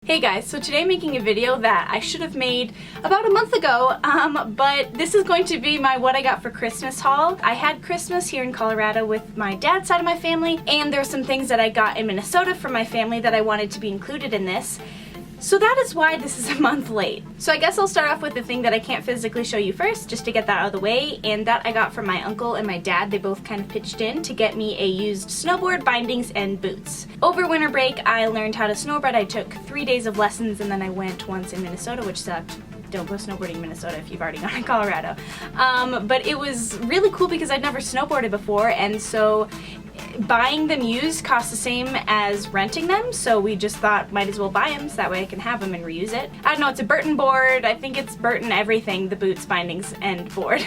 Hey guys, so today I'm making a video that I should have made about a month ago, but this is going to be my what I got for Christmas haul. I had Christmas here in Colorado with my dad's side of my family, and there are some things that I got in Minnesota from my family that I wanted to be included in this. So that is why this is a month late. So I guess I'll start off with the thing that I can't physically show you first, just to get that out of the way, and that I got from my uncle and my dad. They both kind of pitched in to get me a used snowboard, bindings, and boots. Over winter break, I learned how to snowboard. I took 3 days of lessons, and then I went once in Minnesota, which sucked. Don't go snowboarding in Minnesota if you've already gone to Colorado. But it was really cool because I'd never snowboarded before, and so buying them used cost the same as renting them, so we just thought might as well buy them so that way I can have them and reuse it. I don't know, it's a Burton board. I think it's Burton everything, the boots, bindings, and board.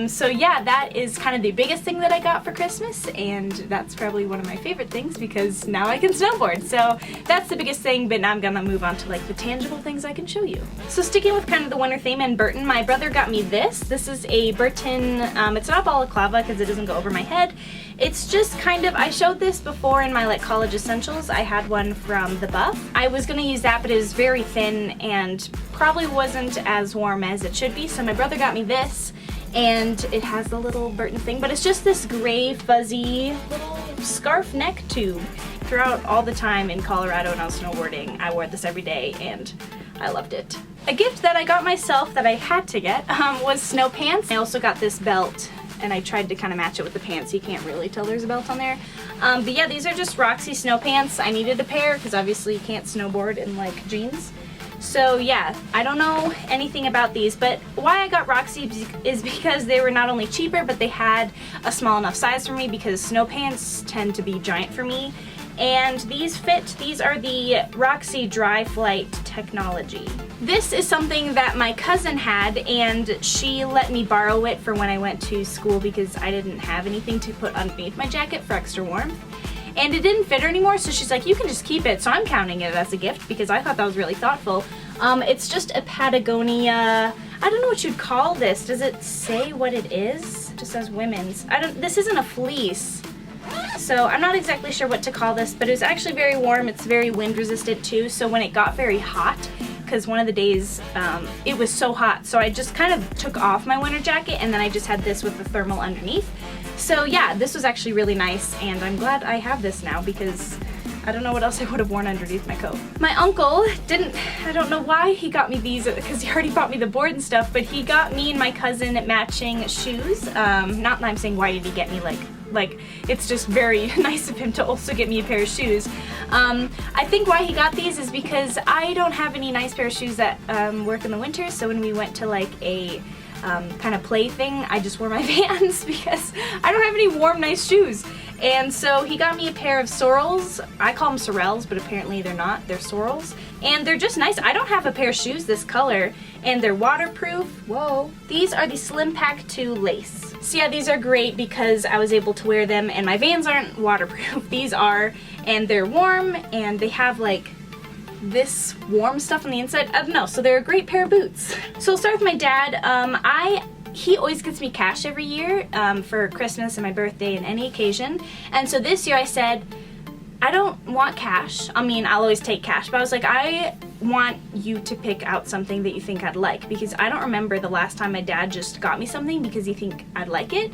So yeah, that is kind of the biggest thing that I got for Christmas, and that's probably one of my favorite things because now I can snowboard. So that's the biggest thing, but now I'm gonna move on to like the tangible things I can show you. So sticking with kind of the winter theme and Burton, my brother got me this. This is a Burton, it's not balaclava because it doesn't go over my head. It's just kind of, I showed this before in my like college essentials. I had one from the Buff. I was gonna use that, but it was very thin and probably wasn't as warm as it should be. So my brother got me this, and it has the little Burton thing, but it's just this gray fuzzy little scarf neck tube. Throughout all the time in Colorado when I was snowboarding, I wore this every day and I loved it. A gift that I got myself that I had to get was snow pants. I also got this belt, and I tried to kind of match it with the pants. You can't really tell there's a belt on there. But yeah, these are just Roxy snow pants. I needed a pair because obviously you can't snowboard in like jeans. So yeah, I don't know anything about these, but why I got Roxy is because they were not only cheaper, but they had a small enough size for me because snow pants tend to be giant for me. And these fit. These are the Roxy Dry Flight technology. This is something that my cousin had, and she let me borrow it for when I went to school because I didn't have anything to put underneath my jacket for extra warmth. And it didn't fit her anymore, so she's like, you can just keep it. So I'm counting it as a gift because I thought that was really thoughtful. It's just a Patagonia, I don't know what you'd call this. Does it say what it is? It just says women's. This isn't a fleece. So I'm not exactly sure what to call this, but it was actually very warm. It's very wind resistant too, so when it got very hot, because one of the days it was so hot, so I just kind of took off my winter jacket and then I just had this with the thermal underneath. So yeah, this was actually really nice, and I'm glad I have this now because I don't know what else I would have worn underneath my coat. My uncle I don't know why he got me these because he already bought me the board and stuff, but he got me and my cousin matching shoes. Not that I'm saying why did he get me like it's just very nice of him to also get me a pair of shoes. I think why he got these is because I don't have any nice pair of shoes that work in the winter, so when we went to like a kind of play thing, I just wore my Vans because I don't have any warm nice shoes. And so he got me a pair of Sorels. I call them Sorels, but apparently they're not. They're Sorels. And they're just nice. I don't have a pair of shoes this color, and they're waterproof. Whoa. These are the Slim Pack 2 lace. So yeah, these are great because I was able to wear them, and my Vans aren't waterproof. These are, and they're warm, and they have like this warm stuff on the inside. I don't know, so they're a great pair of boots. So I'll start with my dad. He always gets me cash every year for Christmas and my birthday and any occasion. And so this year I said, I don't want cash. I mean, I'll always take cash, but I was like, I want you to pick out something that you think I'd like because I don't remember the last time my dad just got me something because he think I'd like it.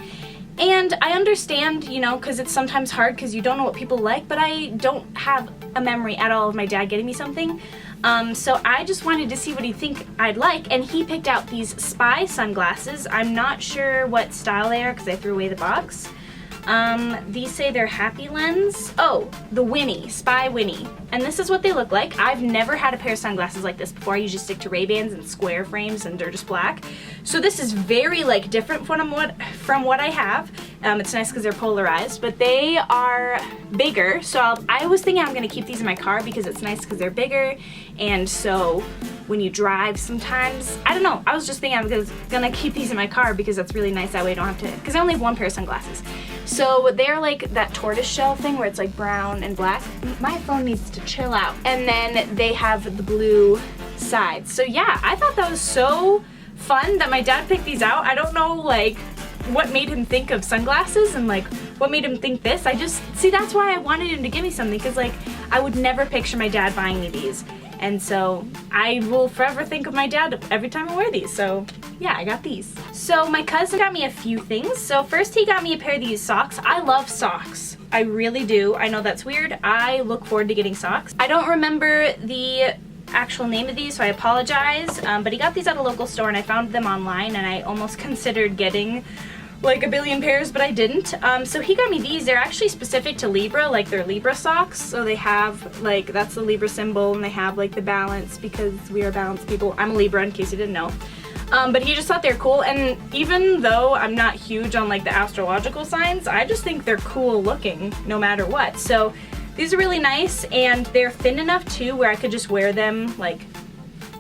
And I understand, you know, because it's sometimes hard because you don't know what people like, but I don't have a memory at all of my dad getting me something. So I just wanted to see what he'd think I'd like, and he picked out these Spy sunglasses. I'm not sure what style they are because I threw away the box. These say they're Happy Lens. Oh, the Winnie, Spy Winnie. And this is what they look like. I've never had a pair of sunglasses like this before. I usually stick to Ray-Bans and square frames, and they're just black. So this is very like different from what I have. It's nice because they're polarized, but they are bigger. So I was thinking I'm gonna keep these in my car because it's nice because they're bigger, and so when you drive sometimes, I don't know, I was just thinking I'm gonna keep these in my car because that's really nice, that way I don't have to, because I only have one pair of sunglasses. So they're like that tortoise shell thing where it's like brown and black. My phone needs to chill out. And then they have the blue sides. So yeah, I thought that was so fun that my dad picked these out. I don't know like what made him think of sunglasses and like what made him think this. See, that's why I wanted him to give me something, because like I would never picture my dad buying me these. And so I will forever think of my dad every time I wear these. So yeah, I got these. So my cousin got me a few things. So first he got me a pair of these socks. I love socks. I really do. I know that's weird. I look forward to getting socks. I don't remember the actual name of these, so I apologize. But he got these at a local store and I found them online, and I almost considered getting like a billion pairs, but I didn't. So he got me these. They're actually specific to Libra, like they're Libra socks. So they have like, that's the Libra symbol, and they have like the balance because we are balanced people. I'm a Libra in case you didn't know. But he just thought they're cool, and even though I'm not huge on like the astrological signs, I just think they're cool looking no matter what. So these are really nice, and they're thin enough too where I could just wear them like,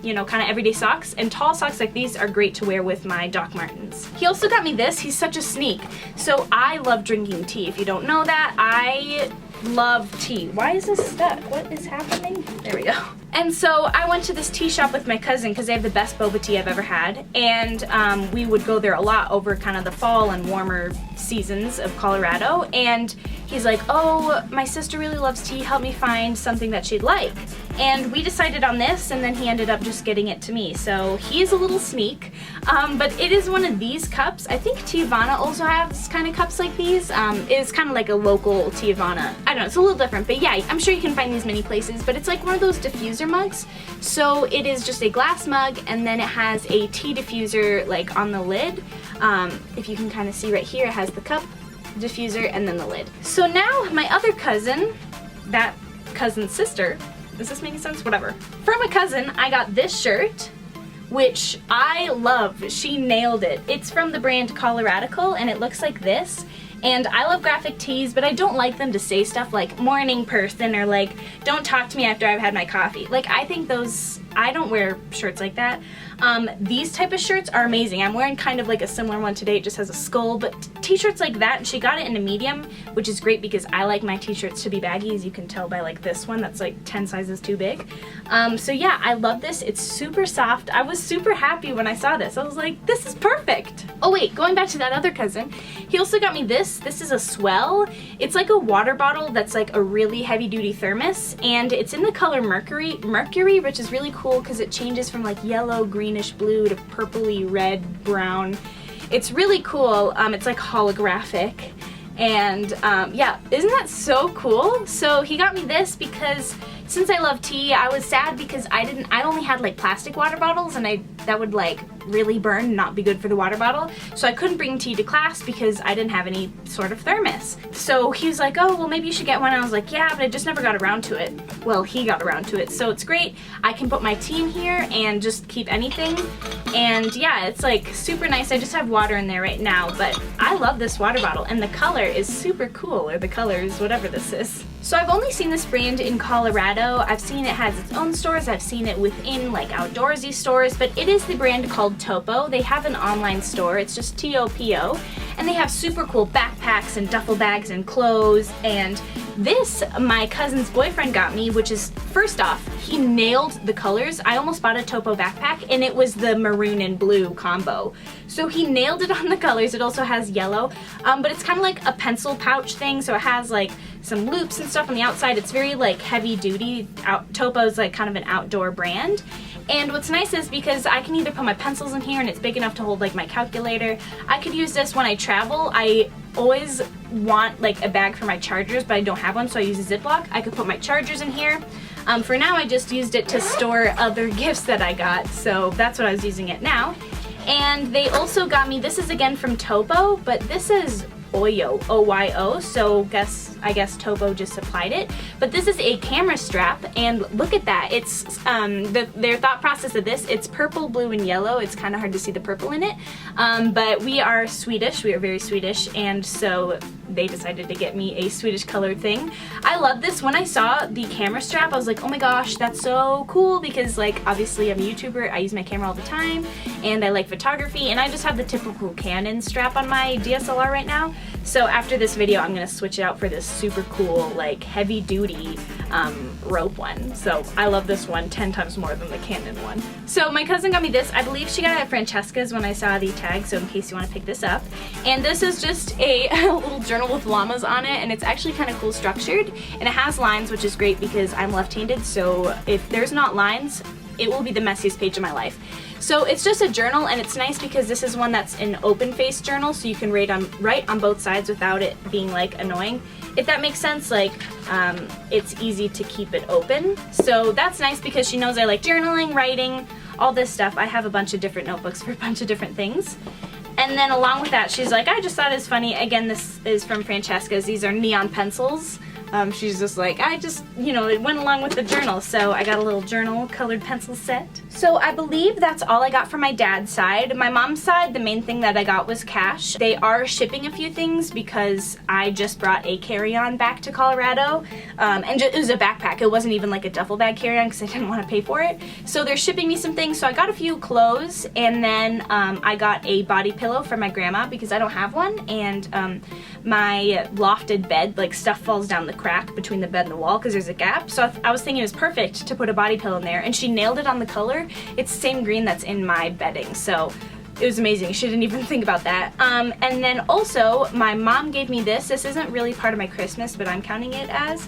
you know, kind of everyday socks, and tall socks like these are great to wear with my Doc Martens. He also got me this. He's such a sneak. So I love drinking tea. If you don't know that, I love tea. Why is this stuck? What is happening? There we go. And so I went to this tea shop with my cousin because they have the best boba tea I've ever had, and we would go there a lot over kind of the fall and warmer seasons of Colorado, and he's like, oh, my sister really loves tea, help me find something that she'd like. And we decided on this, and then he ended up just getting it to me. So he's a little sneak, but it is one of these cups. I think Tijuana also has kind of cups like these. It's kind of like a local Tijuana. I don't know, it's a little different, but yeah, I'm sure you can find these many places, but it's like one of those diffuser mugs. So it is just a glass mug, and then it has a tea diffuser like on the lid. If you can kind of see right here, it has the cup, diffuser, and then the lid. So now my other cousin, that cousin's sister, is this making sense? Whatever. From a cousin, I got this shirt, which I love. She nailed it. It's from the brand Colorado, and it looks like this. And I love graphic tees, but I don't like them to say stuff like morning person or like don't talk to me after I've had my coffee. Like, I think those, I don't wear shirts like that. These type of shirts are amazing. I'm wearing kind of like a similar one today. It just has a skull, but t-shirts like that, and she got it in a medium, which is great because I like my t-shirts to be baggy, as you can tell by like this one that's like 10 sizes too big. So yeah, I love this. It's super soft. I was super happy when I saw this. I was like, this is perfect. Oh wait, going back to that other cousin, he also got me this. This is a Swell. It's like a water bottle that's like a really heavy duty thermos, and it's in the color Mercury, which is really cool because it changes from like yellow, greenish blue to purpley red, brown. It's really cool. It's like holographic, and yeah, isn't that so cool? So he got me this because since I love tea, I was sad because I only had like plastic water bottles, and that would like really burn and not be good for the water bottle. So I couldn't bring tea to class because I didn't have any sort of thermos. So he was like, oh, well maybe you should get one. I was like, yeah, but I just never got around to it. Well, he got around to it. So it's great. I can put my tea in here and just keep anything. And yeah, it's like super nice. I just have water in there right now, but I love this water bottle, and the color is super cool, or the colors, whatever this is. So I've only seen this brand in Colorado. I've seen it has its own stores. I've seen it within like outdoorsy stores, but it is the brand called Topo. They have an online store. It's just T-O-P-O, and they have super cool backpacks and duffel bags and clothes. And this, my cousin's boyfriend got me, which is, first off, he nailed the colors. I almost bought a Topo backpack, and it was the maroon and blue combo. So he nailed it on the colors. It also has yellow, but it's kind of like a pencil pouch thing, so it has like some loops and stuff on the outside. It's very like heavy duty. Topo's like kind of an outdoor brand. And what's nice is because I can either put my pencils in here, and it's big enough to hold like my calculator. I could use this when I travel. I always want like a bag for my chargers, but I don't have one, so I use a Ziploc. I could put my chargers in here. For now, I just used it to store other gifts that I got, so that's what I was using it now. And they also got me, this is again from Topo, but this is Oyo, O-Y-O, so I guess Topo just supplied it. But this is a camera strap, and look at that. It's their thought process of this, it's purple, blue, and yellow. It's kind of hard to see the purple in it, but we are Swedish, we are very Swedish, and so they decided to get me a Swedish colored thing. I love this. When I saw the camera strap, I was like, oh my gosh, that's so cool, because like obviously I'm a YouTuber, I use my camera all the time, and I like photography, and I just have the typical Canon strap on my DSLR right now. So after this video, I'm gonna switch it out for this super cool, like heavy duty, rope one. So I love this one 10 times more than the Canon one. So my cousin got me this. I believe she got it at Francesca's when I saw the tag, so in case you want to pick this up. And this is just a little journal with llamas on it, and it's actually kind of cool structured. And it has lines, which is great because I'm left-handed, so if there's not lines, it will be the messiest page of my life. So it's just a journal, and it's nice because this is one that's an open-faced journal, so you can write on both sides without it being like annoying. If that makes sense, like it's easy to keep it open. So that's nice because she knows I like journaling, writing, all this stuff. I have a bunch of different notebooks for a bunch of different things. And then along with that, she's like, I just thought it was funny. Again, this is from Francesca's. These are neon pencils. She's just like, it went along with the journal, so I got a little journal colored pencil set. So I believe that's all I got from my dad's side. My mom's side, the main thing that I got was cash. They are shipping a few things because I just brought a carry-on back to Colorado, and it was a backpack. It wasn't even like a duffel bag carry-on because I didn't want to pay for it. So they're shipping me some things, so I got a few clothes, and then I got a body pillow for my grandma because I don't have one, and my lofted bed, like stuff falls down the crack between the bed and the wall because there's a gap, so I was thinking it was perfect to put a body pillow in there, and she nailed it on the color. It's the same green that's in my bedding, so it was amazing. She didn't even think about that. And then also, my mom gave me this. This isn't really part of my Christmas, but I'm counting it as.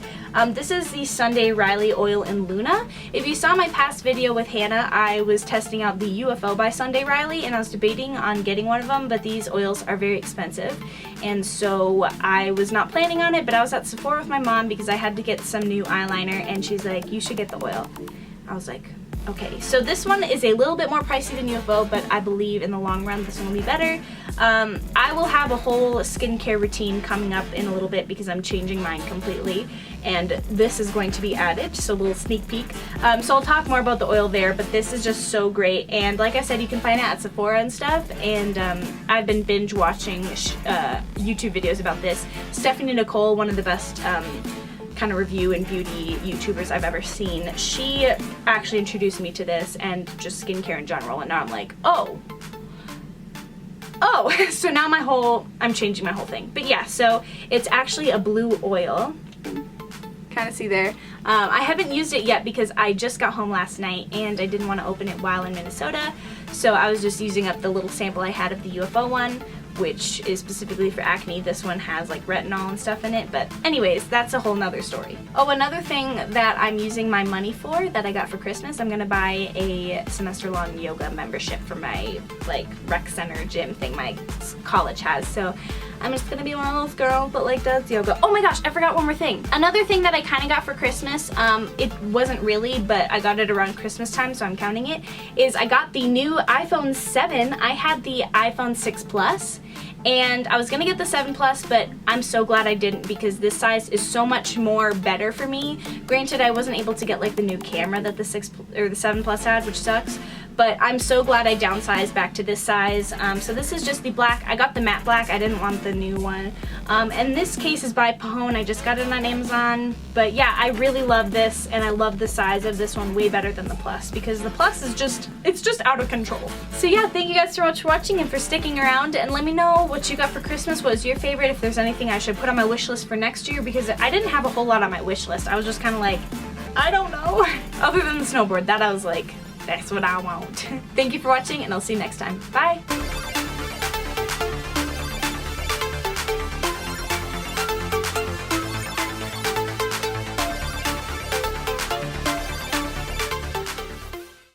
This is the Sunday Riley Oil in Luna. If you saw my past video with Hannah, I was testing out the UFO by Sunday Riley, and I was debating on getting one of them, but these oils are very expensive. And so I was not planning on it, but I was at Sephora with my mom because I had to get some new eyeliner, and she's like, you should get the oil. I was like, okay, so this one is a little bit more pricey than UFO, but I believe in the long run this one will be better. I will have a whole skincare routine coming up in a little bit because I'm changing mine completely, and this is going to be added, so a little sneak peek. So I'll talk more about the oil there, but this is just so great, and like I said, you can find it at Sephora and stuff, and I've been binge watching YouTube videos about this. Stephanie Nicole, one of the best kind of review and beauty YouTubers I've ever seen, she actually introduced me to this and just skincare in general, and now I'm like, oh, so now I'm changing my whole thing. But yeah, so it's actually a blue oil. Kind of see there. I haven't used it yet because I just got home last night and I didn't want to open it while in Minnesota, so I was just using up the little sample I had of the UFO one, which is specifically for acne. This one has like retinol and stuff in it, but anyways, that's a whole nother story. Oh, another thing that I'm using my money for that I got for Christmas, I'm gonna buy a semester-long yoga membership for my like rec center gym thing my college has, so I'm just gonna be one of those girls that like does yoga. Oh my gosh, I forgot one more thing. Another thing that I kind of got for Christmas, it wasn't really, but I got it around Christmas time, so I'm counting it, is I got the new iPhone 7. I had the iPhone 6 Plus, and I was gonna get the 7 Plus, but I'm so glad I didn't because this size is so much more better for me. Granted, I wasn't able to get like the new camera that the 7 Plus had, which sucks, but I'm so glad I downsized back to this size. So this is just the black. I got the matte black. I didn't want the new one. And this case is by Pahone. I just got it on Amazon. But yeah, I really love this, and I love the size of this one way better than the Plus because the Plus is it's just out of control. So yeah, thank you guys so much for watching and for sticking around, and let me know what you got for Christmas. What was your favorite? If there's anything I should put on my wish list for next year, because I didn't have a whole lot on my wish list. I was just kind of like, I don't know. Other than the snowboard, that I was like, that's what I want. Thank you for watching, and I'll see you next time. Bye!